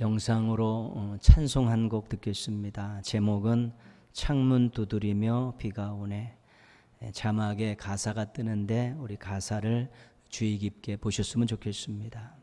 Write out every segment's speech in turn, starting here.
영상으로 찬송 한 곡 듣겠습니다. 제목은 창문 두드리며 비가 오네. 자막에 가사가 뜨는데 우리 가사를 주의 깊게 보셨으면 좋겠습니다.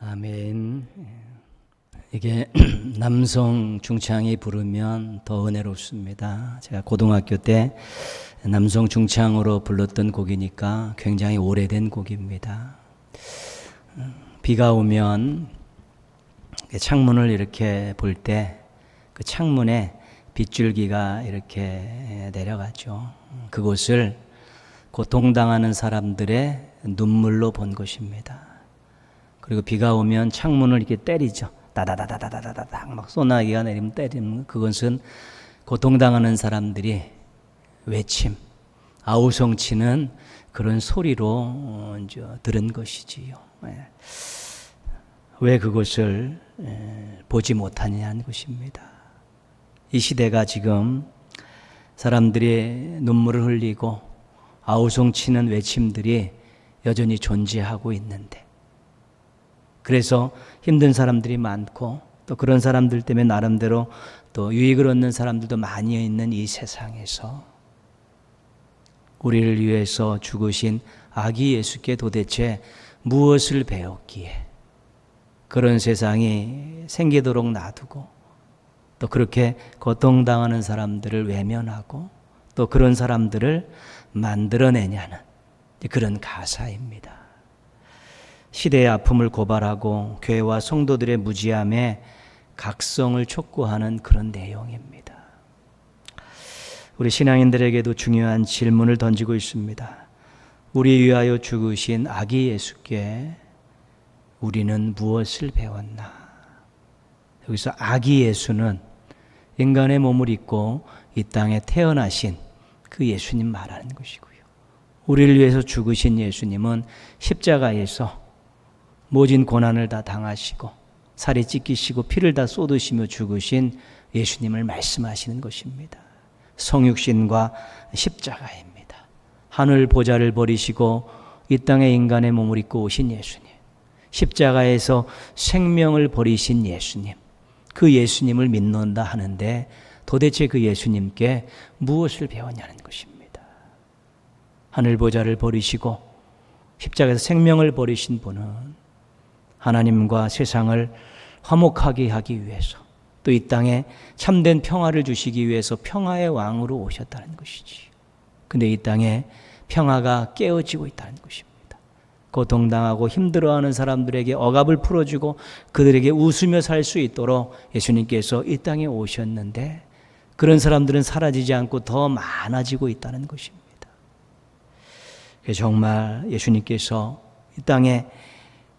아멘. 이게 남성 중창이 부르면 더 은혜롭습니다. 제가 고등학교 때 남성 중창으로 불렀던 곡이니까 굉장히 오래된 곡입니다. 비가 오면 창문을 이렇게 볼 때 그 창문에 빗줄기가 이렇게 내려가죠. 그곳을 고통당하는 사람들의 눈물로 본 것입니다. 그리고 비가 오면 창문을 이렇게 때리죠. 다다다다다다다닥 막 소나기가 내리면 때리면 그것은 고통당하는 사람들이 외침, 아우성치는 그런 소리로 들은 것이지요. 왜 그것을 보지 못하냐는 것입니다. 이 시대가 지금 사람들이 눈물을 흘리고 아우성치는 외침들이 여전히 존재하고 있는데, 그래서 힘든 사람들이 많고 또 그런 사람들 때문에 나름대로 또 유익을 얻는 사람들도 많이 있는 이 세상에서 우리를 위해서 죽으신 아기 예수께 도대체 무엇을 배웠기에 그런 세상이 생기도록 놔두고 또 그렇게 고통당하는 사람들을 외면하고 또 그런 사람들을 만들어내냐는 그런 가사입니다. 시대의 아픔을 고발하고 교회와 성도들의 무지함에 각성을 촉구하는 그런 내용입니다. 우리 신앙인들에게도 중요한 질문을 던지고 있습니다. 우리 위하여 죽으신 아기 예수께 우리는 무엇을 배웠나? 여기서 아기 예수는 인간의 몸을 입고 이 땅에 태어나신 그 예수님 말하는 것이고요. 우리를 위해서 죽으신 예수님은 십자가에서 모진 고난을 다 당하시고 살이 찢기시고 피를 다 쏟으시며 죽으신 예수님을 말씀하시는 것입니다. 성육신과 십자가입니다. 하늘 보좌를 버리시고 이 땅에 인간의 몸을 입고 오신 예수님, 십자가에서 생명을 버리신 예수님, 그 예수님을 믿는다 하는데 도대체 그 예수님께 무엇을 배웠냐는 것입니다. 하늘 보좌를 버리시고 십자가에서 생명을 버리신 분은 하나님과 세상을 화목하게 하기 위해서, 또 이 땅에 참된 평화를 주시기 위해서 평화의 왕으로 오셨다는 것이지. 근데 이 땅에 평화가 깨어지고 있다는 것입니다. 고통당하고 힘들어하는 사람들에게 억압을 풀어주고 그들에게 웃으며 살 수 있도록 예수님께서 이 땅에 오셨는데 그런 사람들은 사라지지 않고 더 많아지고 있다는 것입니다. 정말 예수님께서 이 땅에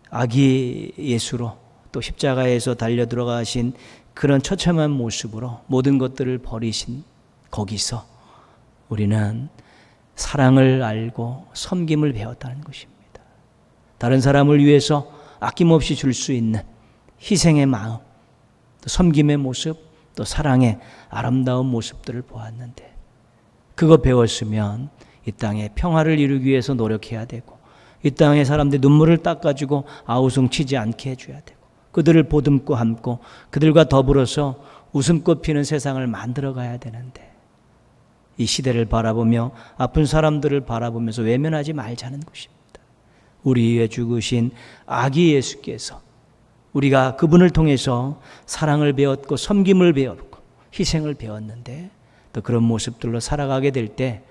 아기 예수로 또 십자가에서 달려 들어가신 그런 처참한 모습으로 모든 것들을 버리신 거기서 우리는 사랑을 알고 섬김을 배웠다는 것입니다. 다른 사람을 위해서 아낌없이 줄 수 있는 희생의 마음, 또 섬김의 모습, 또 사랑의 아름다운 모습들을 보았는데 그거 배웠으면 이 땅에 평화를 이루기 위해서 노력해야 되고 이 땅의 사람들 눈물을 닦아주고 아우성치지 않게 해줘야 되고 그들을 보듬고 함고 그들과 더불어서 웃음꽃 피는 세상을 만들어 가야 되는데 이 시대를 바라보며 아픈 사람들을 바라보면서 외면하지 말자는 것입니다. 우리 위해 죽으신 아기 예수께서 우리가 그분을 통해서 사랑을 배웠고 섬김을 배웠고 희생을 배웠는데 또 그런 모습들로 살아가게 될 때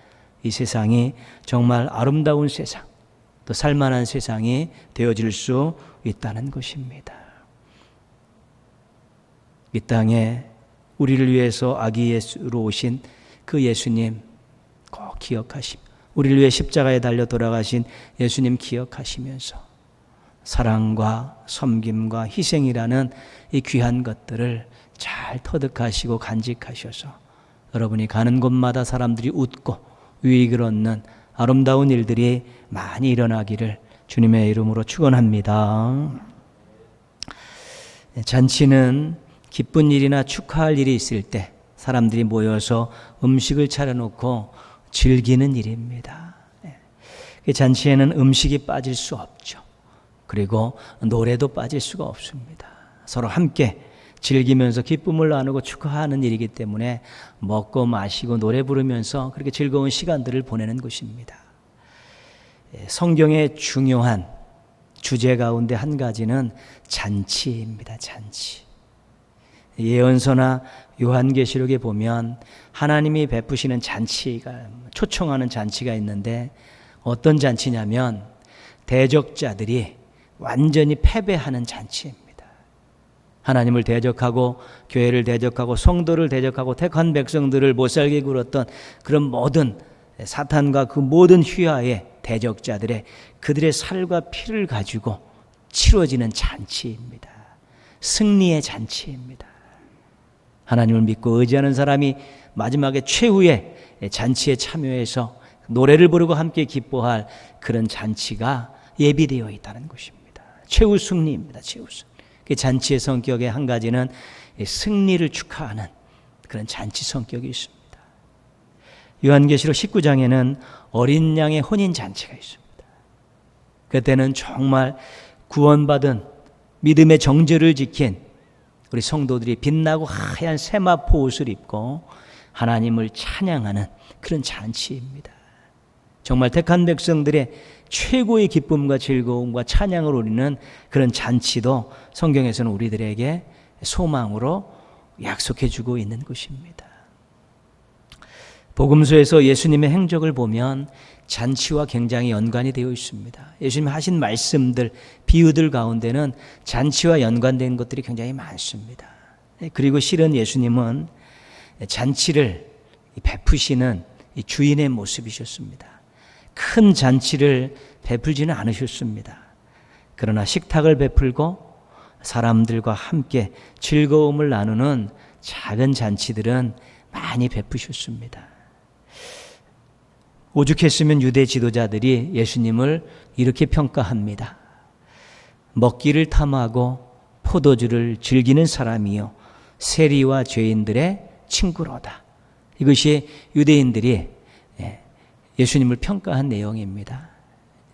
이 세상이 정말 아름다운 세상, 또 살만한 세상이 되어질 수 있다는 것입니다. 이 땅에 우리를 위해서 아기 예수로 오신 그 예수님 꼭 기억하시며 우리를 위해 십자가에 달려 돌아가신 예수님 기억하시면서 사랑과 섬김과 희생이라는 이 귀한 것들을 잘 터득하시고 간직하셔서 여러분이 가는 곳마다 사람들이 웃고 유익을 얻는 아름다운 일들이 많이 일어나기를 주님의 이름으로 축원합니다. 잔치는 기쁜 일이나 축하할 일이 있을 때 사람들이 모여서 음식을 차려놓고 즐기는 일입니다. 잔치에는 음식이 빠질 수 없죠. 그리고 노래도 빠질 수가 없습니다. 서로 함께 즐기면서 기쁨을 나누고 축하하는 일이기 때문에 먹고 마시고 노래 부르면서 그렇게 즐거운 시간들을 보내는 것입니다. 성경의 중요한 주제 가운데 한 가지는 잔치입니다. 잔치. 예언서나 요한계시록에 보면 하나님이 베푸시는 잔치가 초청하는 잔치가 있는데 어떤 잔치냐면 대적자들이 완전히 패배하는 잔치입니다. 하나님을 대적하고 교회를 대적하고 성도를 대적하고 택한 백성들을 못살게 굴었던 그런 모든 사탄과 그 모든 휘하의 대적자들의 그들의 살과 피를 가지고 치러지는 잔치입니다. 승리의 잔치입니다. 하나님을 믿고 의지하는 사람이 마지막에 최후의 잔치에 참여해서 노래를 부르고 함께 기뻐할 그런 잔치가 예비되어 있다는 것입니다. 최후 승리입니다. 최후 승리. 그 잔치의 성격의 한 가지는 승리를 축하하는 그런 잔치 성격이 있습니다. 요한계시록 19장에는 어린 양의 혼인 잔치가 있습니다. 그때는 정말 구원받은 믿음의 정죄를 지킨 우리 성도들이 빛나고 하얀 세마포 옷을 입고 하나님을 찬양하는 그런 잔치입니다. 정말 택한 백성들의 최고의 기쁨과 즐거움과 찬양을 올리는 그런 잔치도 성경에서는 우리들에게 소망으로 약속해 주고 있는 것입니다. 복음서에서 예수님의 행적을 보면 잔치와 굉장히 연관이 되어 있습니다. 예수님 하신 말씀들, 비유들 가운데는 잔치와 연관된 것들이 굉장히 많습니다. 그리고 실은 예수님은 잔치를 베푸시는 주인의 모습이셨습니다. 큰 잔치를 베풀지는 않으셨습니다. 그러나 식탁을 베풀고 사람들과 함께 즐거움을 나누는 작은 잔치들은 많이 베푸셨습니다. 오죽했으면 유대 지도자들이 예수님을 이렇게 평가합니다. 먹기를 탐하고 포도주를 즐기는 사람이요 세리와 죄인들의 친구로다. 이것이 유대인들이 예수님을 평가한 내용입니다.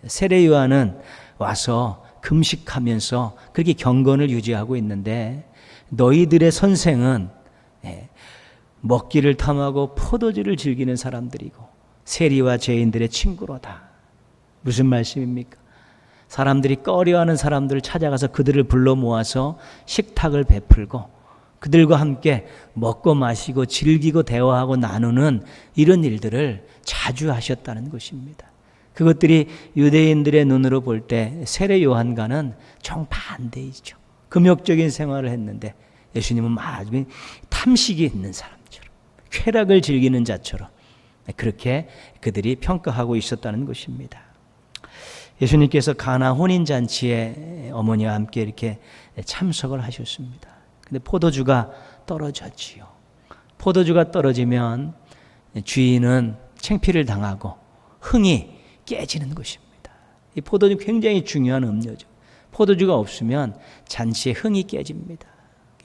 세례 요한은 와서 금식하면서 그렇게 경건을 유지하고 있는데 너희들의 선생은 먹기를 탐하고 포도주를 즐기는 사람들이고 세리와 죄인들의 친구로다. 무슨 말씀입니까? 사람들이 꺼려하는 사람들을 찾아가서 그들을 불러 모아서 식탁을 베풀고 그들과 함께 먹고 마시고 즐기고 대화하고 나누는 이런 일들을 자주 하셨다는 것입니다. 그것들이 유대인들의 눈으로 볼 때 세례 요한과는 정반대이죠. 금욕적인 생활을 했는데 예수님은 아주 탐식이 있는 사람처럼 쾌락을 즐기는 자처럼 그렇게 그들이 평가하고 있었다는 것입니다. 예수님께서 가나 혼인잔치에 어머니와 함께 이렇게 참석을 하셨습니다. 근데 포도주가 떨어졌지요. 포도주가 떨어지면 주인은 창피를 당하고 흥이 깨지는 것입니다. 이 포도주 굉장히 중요한 음료죠. 포도주가 없으면 잔치의 흥이 깨집니다.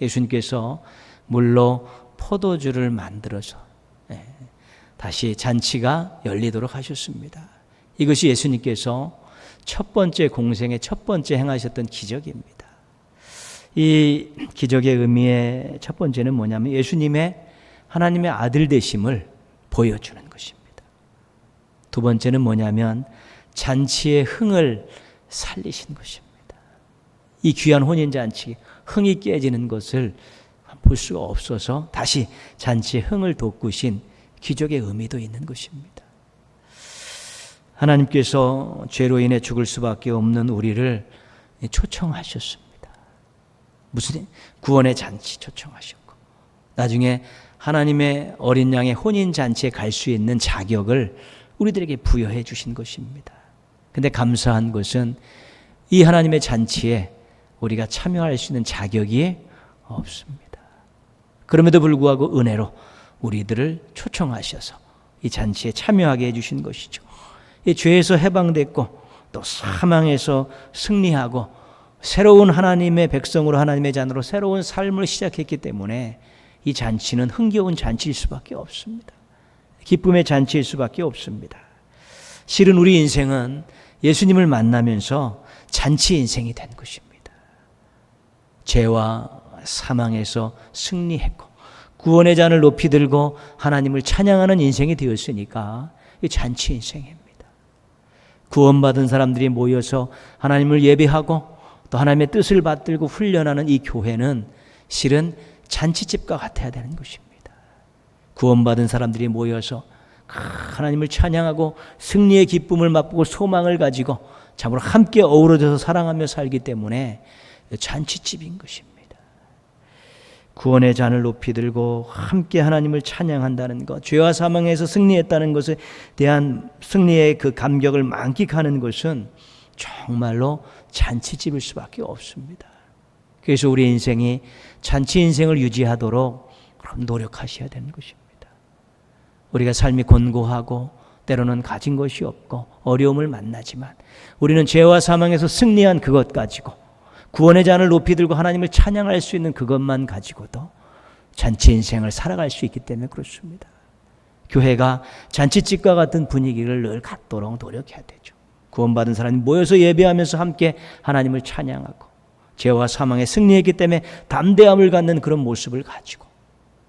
예수님께서 물로 포도주를 만들어서 다시 잔치가 열리도록 하셨습니다. 이것이 예수님께서 첫 번째 공생의 첫 번째 행하셨던 기적입니다. 이 기적의 의미의 첫 번째는 뭐냐면 예수님의 하나님의 아들 되심을 보여주는 것입니다. 두 번째는 뭐냐면 잔치의 흥을 살리신 것입니다. 이 귀한 혼인잔치 흥이 깨지는 것을 볼 수가 없어서 다시 잔치의 흥을 돋구신 기적의 의미도 있는 것입니다. 하나님께서 죄로 인해 죽을 수밖에 없는 우리를 초청하셨습니다. 무슨 구원의 잔치 초청하셨고 나중에 하나님의 어린 양의 혼인잔치에 갈 수 있는 자격을 우리들에게 부여해 주신 것입니다. 그런데 감사한 것은 이 하나님의 잔치에 우리가 참여할 수 있는 자격이 없습니다. 그럼에도 불구하고 은혜로 우리들을 초청하셔서 이 잔치에 참여하게 해주신 것이죠. 이 죄에서 해방됐고 또 사망에서 승리하고 새로운 하나님의 백성으로 하나님의 자녀로 새로운 삶을 시작했기 때문에 이 잔치는 흥겨운 잔치일 수밖에 없습니다. 기쁨의 잔치일 수밖에 없습니다. 실은 우리 인생은 예수님을 만나면서 잔치 인생이 된 것입니다. 죄와 사망에서 승리했고 구원의 잔을 높이 들고 하나님을 찬양하는 인생이 되었으니까 이 잔치 인생입니다. 구원받은 사람들이 모여서 하나님을 예배하고 또 하나님의 뜻을 받들고 훈련하는 이 교회는 실은 잔치집과 같아야 되는 것입니다. 구원받은 사람들이 모여서 하나님을 찬양하고 승리의 기쁨을 맛보고 소망을 가지고 참으로 함께 어우러져서 사랑하며 살기 때문에 잔치집인 것입니다. 구원의 잔을 높이 들고 함께 하나님을 찬양한다는 것, 죄와 사망에서 승리했다는 것에 대한 승리의 그 감격을 만끽하는 것은 정말로 잔치집일 수밖에 없습니다. 그래서 우리 인생이 잔치 인생을 유지하도록 노력하셔야 되는 것입니다. 우리가 삶이 곤고하고 때로는 가진 것이 없고 어려움을 만나지만 우리는 죄와 사망에서 승리한 그것 가지고 구원의 잔을 높이 들고 하나님을 찬양할 수 있는 그것만 가지고도 잔치 인생을 살아갈 수 있기 때문에 그렇습니다. 교회가 잔치집과 같은 분위기를 늘 갖도록 노력해야 되죠. 구원받은 사람이 모여서 예배하면서 함께 하나님을 찬양하고 죄와 사망에 승리했기 때문에 담대함을 갖는 그런 모습을 가지고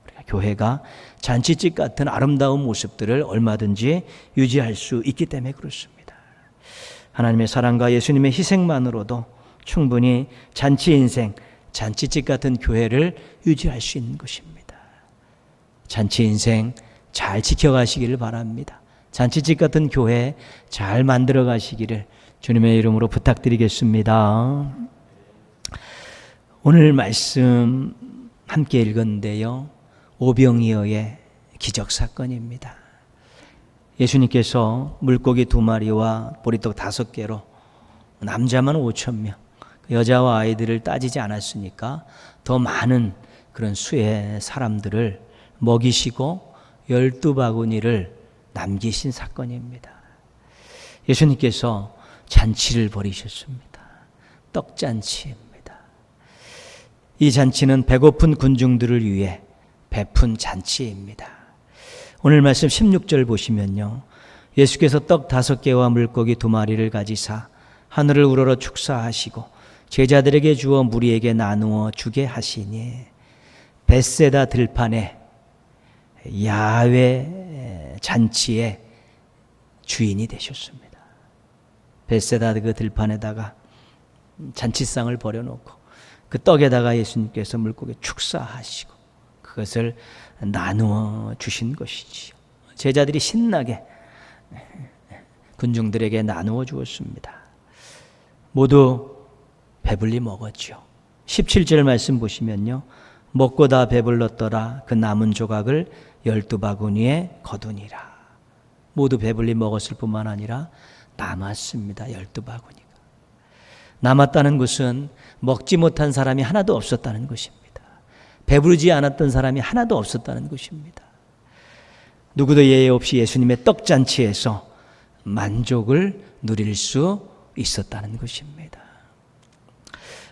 우리가 교회가 잔치집 같은 아름다운 모습들을 얼마든지 유지할 수 있기 때문에 그렇습니다. 하나님의 사랑과 예수님의 희생만으로도 충분히 잔치 인생, 잔치집 같은 교회를 유지할 수 있는 것입니다. 잔치 인생 잘 지켜가시기를 바랍니다. 잔치집 같은 교회 잘 만들어 가시기를 주님의 이름으로 부탁드리겠습니다. 오늘 말씀 함께 읽었는데요. 오병이어의 기적사건입니다. 예수님께서 물고기 2마리와 보리떡 5개로 남자만 5,000명, 여자와 아이들을 따지지 않았으니까 더 많은 그런 수의 사람들을 먹이시고 12바구니를 남기신 사건입니다. 예수님께서 잔치를 벌이셨습니다. 떡잔치입니다. 이 잔치는 배고픈 군중들을 위해 베푼 잔치입니다. 오늘 말씀 16절 보시면요, 예수께서 떡 5개와 물고기 2마리를 가지사 하늘을 우러러 축사하시고 제자들에게 주어 무리에게 나누어 주게 하시니 벳세다 들판에 야훼 잔치의 주인이 되셨습니다. 벳세다 그 들판에다가 잔치상을 버려놓고 그 떡에다가 예수님께서 물고기 축사하시고 그것을 나누어 주신 것이지요. 제자들이 신나게 군중들에게 나누어 주었습니다. 모두 배불리 먹었죠. 17절 말씀 보시면요, 먹고 다 배불렀더라. 그 남은 조각을 12바구니에 거두니라. 모두 배불리 먹었을 뿐만 아니라 남았습니다. 12바구니가. 남았다는 것은 먹지 못한 사람이 하나도 없었다는 것입니다. 배부르지 않았던 사람이 하나도 없었다는 것입니다. 누구도 예외 없이 예수님의 떡잔치에서 만족을 누릴 수 있었다는 것입니다.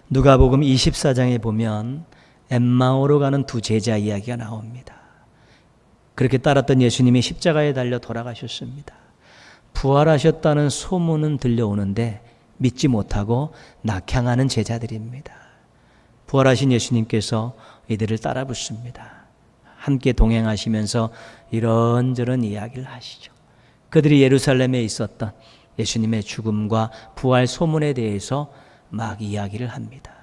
누가복음 24장에 보면 엠마오로 가는 두 제자 이야기가 나옵니다. 그렇게 따랐던 예수님이 십자가에 달려 돌아가셨습니다. 부활하셨다는 소문은 들려오는데 믿지 못하고 낙향하는 제자들입니다. 부활하신 예수님께서 이들을 따라 붙습니다. 함께 동행하시면서 이런저런 이야기를 하시죠. 그들이 예루살렘에 있었던 예수님의 죽음과 부활 소문에 대해서 막 이야기를 합니다.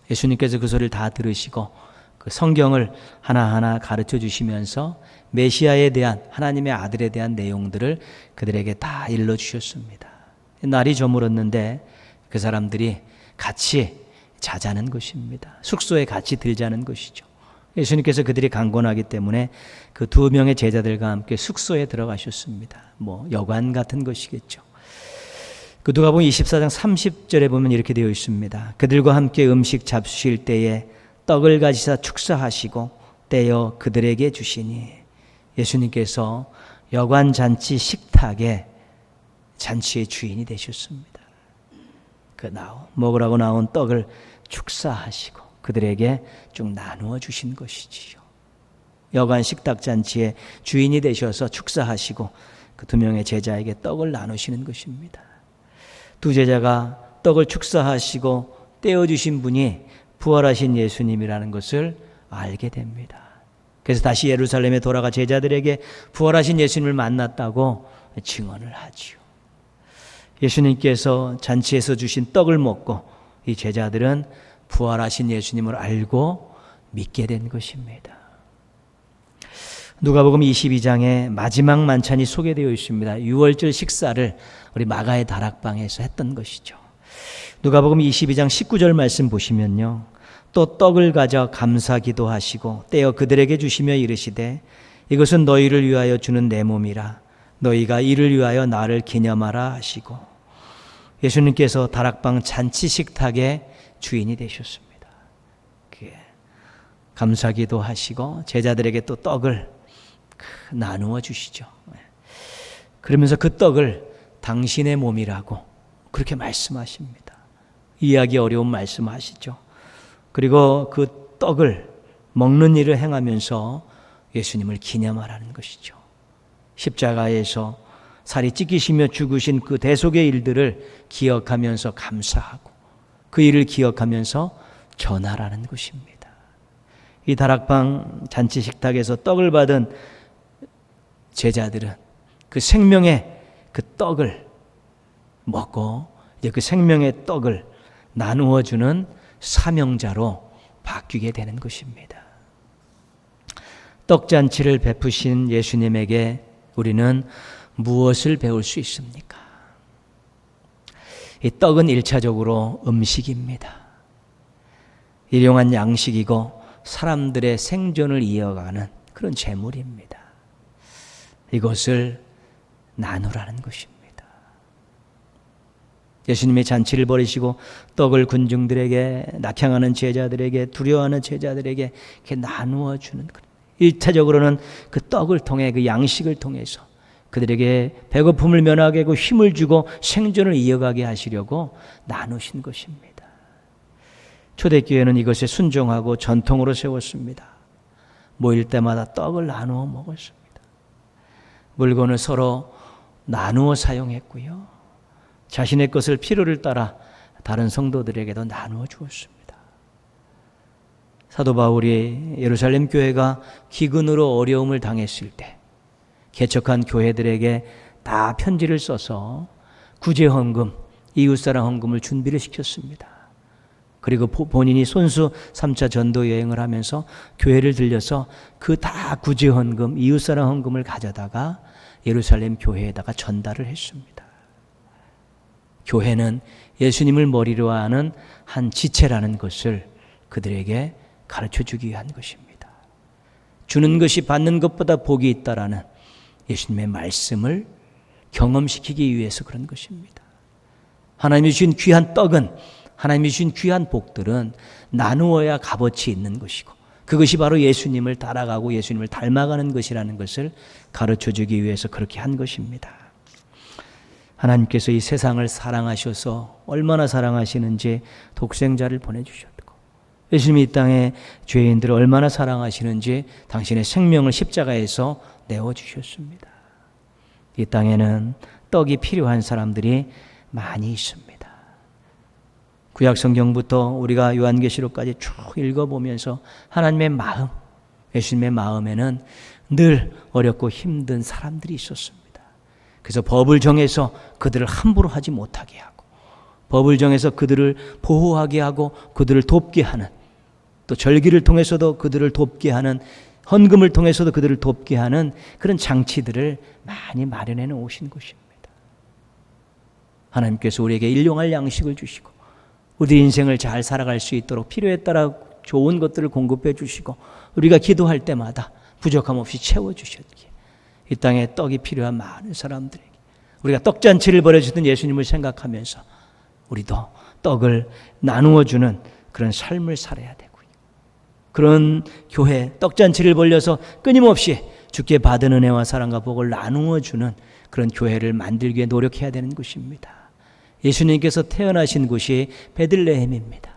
예수님께서 그 소리를 다 들으시고 그 성경을 하나하나 가르쳐 주시면서 메시아에 대한, 하나님의 아들에 대한 내용들을 그들에게 다 일러주셨습니다. 날이 저물었는데 그 사람들이 같이 자자는 것입니다. 숙소에 같이 들자는 것이죠. 예수님께서 그들이 강권하기 때문에 그 2명의 제자들과 함께 숙소에 들어가셨습니다. 여관 같은 것이겠죠. 그 누가복음 24장 30절에 보면 이렇게 되어 있습니다. 그들과 함께 음식 잡수실 때에 떡을 가지사 축사하시고 떼어 그들에게 주시니, 예수님께서 여관 잔치 식탁에 잔치의 주인이 되셨습니다. 그 먹으라고 나온 떡을 축사하시고 그들에게 쭉 나누어 주신 것이지요. 여관 식탁 잔치의 주인이 되셔서 축사하시고 그 2명의 제자에게 떡을 나누시는 것입니다. 2 제자가 떡을 축사하시고 떼어주신 분이 부활하신 예수님이라는 것을 알게 됩니다. 그래서 다시 예루살렘에 돌아가 제자들에게 부활하신 예수님을 만났다고 증언을 하지요. 예수님께서 잔치에서 주신 떡을 먹고 이 제자들은 부활하신 예수님을 알고 믿게 된 것입니다. 누가복음 22장에 마지막 만찬이 소개되어 있습니다. 6월절 식사를 우리 마가의 다락방에서 했던 것이죠. 누가복음 22장 19절 말씀 보시면요, 또 떡을 가져 감사기도 하시고 떼어 그들에게 주시며 이르시되 이것은 너희를 위하여 주는 내 몸이라. 너희가 이를 위하여 나를 기념하라 하시고, 예수님께서 다락방 잔치 식탁의 주인이 되셨습니다. 감사기도 하시고 제자들에게 또 떡을 나누어 주시죠. 그러면서 그 떡을 당신의 몸이라고 그렇게 말씀하십니다. 이해하기 어려운 말씀하시죠. 그리고 그 떡을 먹는 일을 행하면서 예수님을 기념하라는 것이죠. 십자가에서 살이 찢기시며 죽으신 그 대속의 일들을 기억하면서 감사하고 그 일을 기억하면서 전하라는 것입니다. 이 다락방 잔치 식탁에서 떡을 받은 제자들은 그 생명의 그 떡을 먹고 이제 그 생명의 떡을 나누어 주는 사명자로 바뀌게 되는 것입니다. 떡잔치를 베푸신 예수님에게 우리는 무엇을 배울 수 있습니까? 이 떡은 1차적으로 음식입니다. 일용한 양식이고 사람들의 생존을 이어가는 그런 재물입니다. 이것을 나누라는 것입니다. 예수님의 잔치를 벌이시고 떡을 군중들에게, 낙향하는 제자들에게, 두려워하는 제자들에게 이렇게 나누어 주는 것. 1차적으로는 그 떡을 통해, 그 양식을 통해서 그들에게 배고픔을 면하게 하고 힘을 주고 생존을 이어가게 하시려고 나누신 것입니다. 초대교회는 이것에 순종하고 전통으로 세웠습니다. 모일 때마다 떡을 나누어 먹었습니다. 물건을 서로 나누어 사용했고요. 자신의 것을 필요를 따라 다른 성도들에게도 나누어 주었습니다. 사도 바울이 예루살렘 교회가 기근으로 어려움을 당했을 때 개척한 교회들에게 다 편지를 써서 구제헌금, 이웃사랑 헌금을 준비를 시켰습니다. 그리고 본인이 손수 3차 전도 여행을 하면서 교회를 들려서 그 다 구제헌금, 이웃사랑 헌금을 가져다가 예루살렘 교회에다가 전달을 했습니다. 교회는 예수님을 머리로 하는 한 지체라는 것을 그들에게 가르쳐주기 위한 것입니다. 주는 것이 받는 것보다 복이 있다라는 예수님의 말씀을 경험시키기 위해서 그런 것입니다. 하나님이 주신 귀한 떡은, 하나님이 주신 귀한 복들은 나누어야 값어치 있는 것이고, 그것이 바로 예수님을 따라가고 예수님을 닮아가는 것이라는 것을 가르쳐주기 위해서 그렇게 한 것입니다. 하나님께서 이 세상을 사랑하셔서 얼마나 사랑하시는지 독생자를 보내주셨고, 예수님이 이 땅에 죄인들을 얼마나 사랑하시는지 당신의 생명을 십자가에서 내어주셨습니다. 이 땅에는 떡이 필요한 사람들이 많이 있습니다. 구약 성경부터 우리가 요한계시록까지 쭉 읽어보면서 하나님의 마음, 예수님의 마음에는 늘 어렵고 힘든 사람들이 있었습니다. 그래서 법을 정해서 그들을 함부로 하지 못하게 하고, 법을 정해서 그들을 보호하게 하고 그들을 돕게 하는, 또 절기를 통해서도 그들을 돕게 하는, 헌금을 통해서도 그들을 돕게 하는 그런 장치들을 많이 마련해 놓으신 것입니다. 하나님께서 우리에게 일용할 양식을 주시고 우리 인생을 잘 살아갈 수 있도록 필요에 따라 좋은 것들을 공급해 주시고 우리가 기도할 때마다 부족함 없이 채워주셨기에 이 땅에 떡이 필요한 많은 사람들에게 우리가 떡잔치를 벌여주던 예수님을 생각하면서 우리도 떡을 나누어주는 그런 삶을 살아야 되고요. 그런 교회, 떡잔치를 벌려서 끊임없이 주께 받은 은혜와 사랑과 복을 나누어주는 그런 교회를 만들기 위해 노력해야 되는 것입니다. 예수님께서 태어나신 곳이 베들레헴입니다.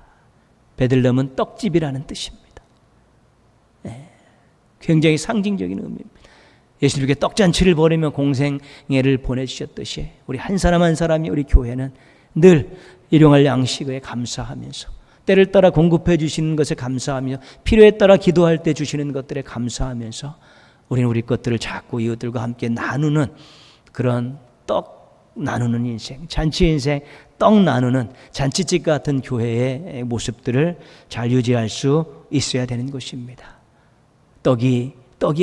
베들레헴은 떡집이라는 뜻입니다. 굉장히 상징적인 의미입니다. 예수님께 떡잔치를 벌이며 공생애를 보내주셨듯이 우리 한 사람 한 사람이, 우리 교회는 늘 일용할 양식에 감사하면서 때를 따라 공급해 주시는 것에 감사하며 필요에 따라 기도할 때 주시는 것들에 감사하면서 우리는 우리 것들을 자꾸 이웃들과 함께 나누는 그런 떡 나누는 인생, 잔치 인생, 떡 나누는 잔치집 같은 교회의 모습들을 잘 유지할 수 있어야 되는 것입니다. 떡이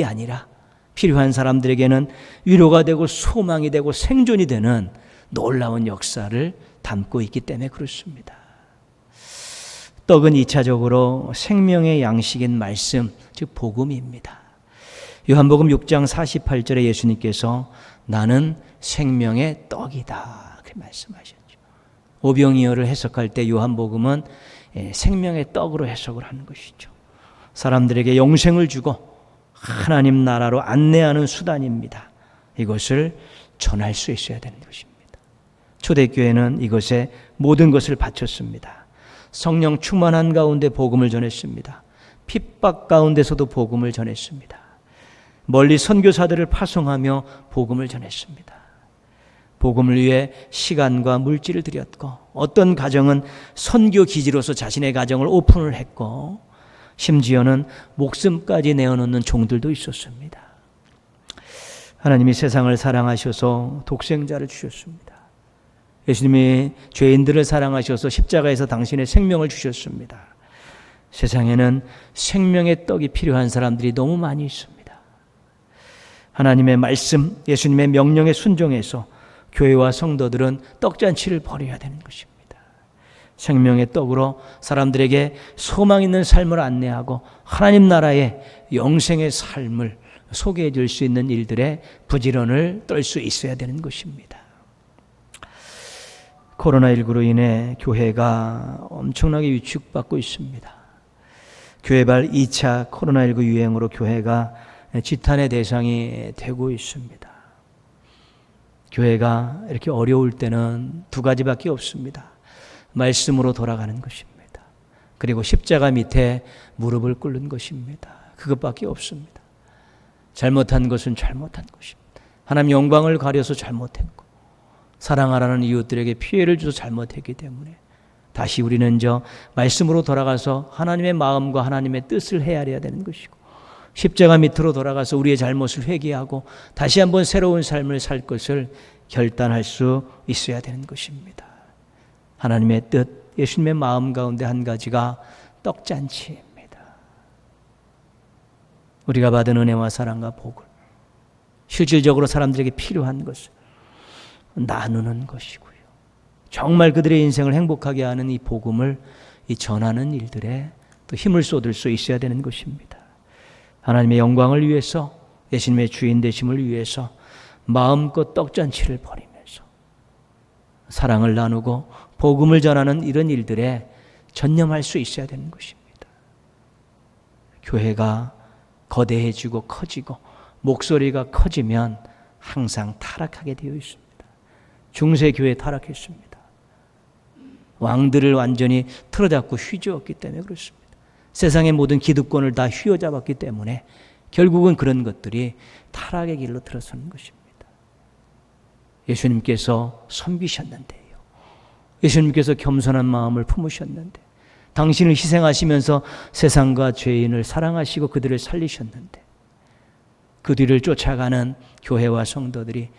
아니라 필요한 사람들에게는 위로가 되고 소망이 되고 생존이 되는 놀라운 역사를 담고 있기 때문에 그렇습니다. 떡은 2차적으로 생명의 양식인 말씀, 즉 복음입니다. 요한복음 6장 48절에 예수님께서 나는 생명의 떡이다 그렇게 말씀하셨죠. 오병이어를 해석할 때 요한복음은 생명의 떡으로 해석을 하는 것이죠. 사람들에게 영생을 주고 하나님 나라로 안내하는 수단입니다. 이것을 전할 수 있어야 되는 것입니다. 초대교회는 이것에 모든 것을 바쳤습니다. 성령 충만한 가운데 복음을 전했습니다. 핍박 가운데서도 복음을 전했습니다. 멀리 선교사들을 파송하며 복음을 전했습니다. 복음을 위해 시간과 물질을 들였고, 어떤 가정은 선교 기지로서 자신의 가정을 오픈을 했고, 심지어는 목숨까지 내어놓는 종들도 있었습니다. 하나님이 세상을 사랑하셔서 독생자를 주셨습니다. 예수님이 죄인들을 사랑하셔서 십자가에서 당신의 생명을 주셨습니다. 세상에는 생명의 떡이 필요한 사람들이 너무 많이 있습니다. 하나님의 말씀, 예수님의 명령에 순종해서 교회와 성도들은 떡잔치를 벌여야 되는 것입니다. 생명의 떡으로 사람들에게 소망 있는 삶을 안내하고 하나님 나라의 영생의 삶을 소개해 줄 수 있는 일들에 부지런을 떨 수 있어야 되는 것입니다. 코로나19로 인해 교회가 엄청나게 위축받고 있습니다. 교회발 2차 코로나19 유행으로 교회가 지탄의 대상이 되고 있습니다. 교회가 이렇게 어려울 때는 두 가지밖에 없습니다. 말씀으로 돌아가는 것입니다. 그리고 십자가 밑에 무릎을 꿇는 것입니다. 그것밖에 없습니다. 잘못한 것은 잘못한 것입니다. 하나님 영광을 가려서 잘못했고 사랑하라는 이웃들에게 피해를 줘서 잘못했기 때문에 다시 우리는 말씀으로 돌아가서 하나님의 마음과 하나님의 뜻을 헤아려야 되는 것이고 십자가 밑으로 돌아가서 우리의 잘못을 회개하고 다시 한번 새로운 삶을 살 것을 결단할 수 있어야 되는 것입니다. 하나님의 뜻, 예수님의 마음 가운데 한 가지가 떡잔치입니다. 우리가 받은 은혜와 사랑과 복을 실질적으로 사람들에게 필요한 것을 나누는 것이고요. 정말 그들의 인생을 행복하게 하는 이 복음을 전하는 일들에 또 힘을 쏟을 수 있어야 되는 것입니다. 하나님의 영광을 위해서, 예수님의 주인 되심을 위해서 마음껏 떡잔치를 벌이면서 사랑을 나누고 복음을 전하는 이런 일들에 전념할 수 있어야 되는 것입니다. 교회가 거대해지고 커지고 목소리가 커지면 항상 타락하게 되어 있습니다. 중세교회 타락했습니다. 왕들을 완전히 틀어잡고 휘저었기 때문에 그렇습니다. 세상의 모든 기득권을 다 휘어잡았기 때문에 결국은 그런 것들이 타락의 길로 들어서는 것입니다. 예수님께서 섬기셨는데요. 예수님께서 겸손한 마음을 품으셨는데 당신을 희생하시면서 세상과 죄인을 사랑하시고 그들을 살리셨는데 그 뒤를 쫓아가는 교회와 성도들이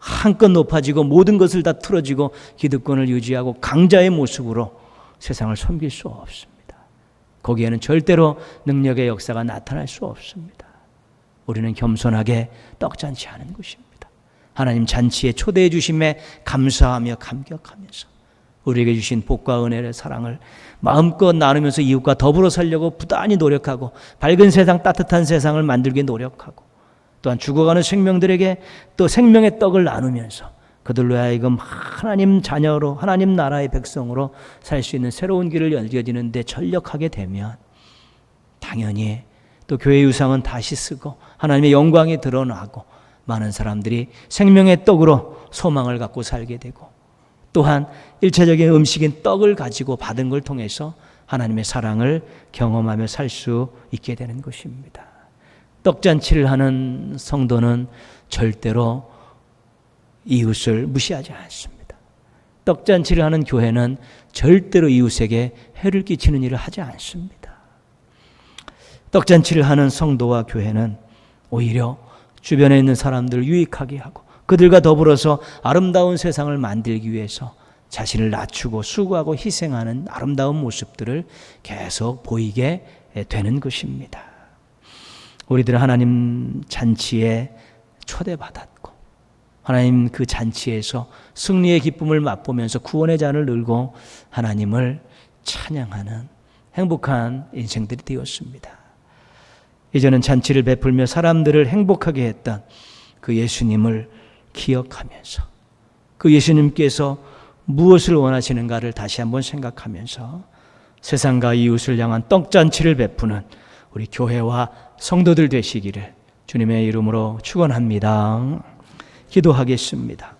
한껏 높아지고 모든 것을 다 틀어지고 기득권을 유지하고 강자의 모습으로 세상을 섬길 수 없습니다. 거기에는 절대로 능력의 역사가 나타날 수 없습니다. 우리는 겸손하게 떡잔치 하는 것입니다. 하나님 잔치에 초대해 주심에 감사하며 감격하면서 우리에게 주신 복과 은혜의 사랑을 마음껏 나누면서 이웃과 더불어 살려고 부단히 노력하고 밝은 세상, 따뜻한 세상을 만들기 노력하고 또한 죽어가는 생명들에게 또 생명의 떡을 나누면서 그들로 하여금 하나님 자녀로 하나님 나라의 백성으로 살 수 있는 새로운 길을 열려지는 데 전력하게 되면 당연히 또 교회의 유상은 다시 쓰고 하나님의 영광이 드러나고 많은 사람들이 생명의 떡으로 소망을 갖고 살게 되고 또한 일차적인 음식인 떡을 가지고 받은 걸 통해서 하나님의 사랑을 경험하며 살 수 있게 되는 것입니다. 떡잔치를 하는 성도는 절대로 이웃을 무시하지 않습니다. 떡잔치를 하는 교회는 절대로 이웃에게 해를 끼치는 일을 하지 않습니다. 떡잔치를 하는 성도와 교회는 오히려 주변에 있는 사람들을 유익하게 하고 그들과 더불어서 아름다운 세상을 만들기 위해서 자신을 낮추고 수고하고 희생하는 아름다운 모습들을 계속 보이게 되는 것입니다. 우리들은 하나님 잔치에 초대받았고 하나님 그 잔치에서 승리의 기쁨을 맛보면서 구원의 잔을 들고 하나님을 찬양하는 행복한 인생들이 되었습니다. 이제는 잔치를 베풀며 사람들을 행복하게 했던 그 예수님을 기억하면서 그 예수님께서 무엇을 원하시는가를 다시 한번 생각하면서 세상과 이웃을 향한 떡잔치를 베푸는 우리 교회와 성도들 되시기를 주님의 이름으로 축원합니다. 기도하겠습니다.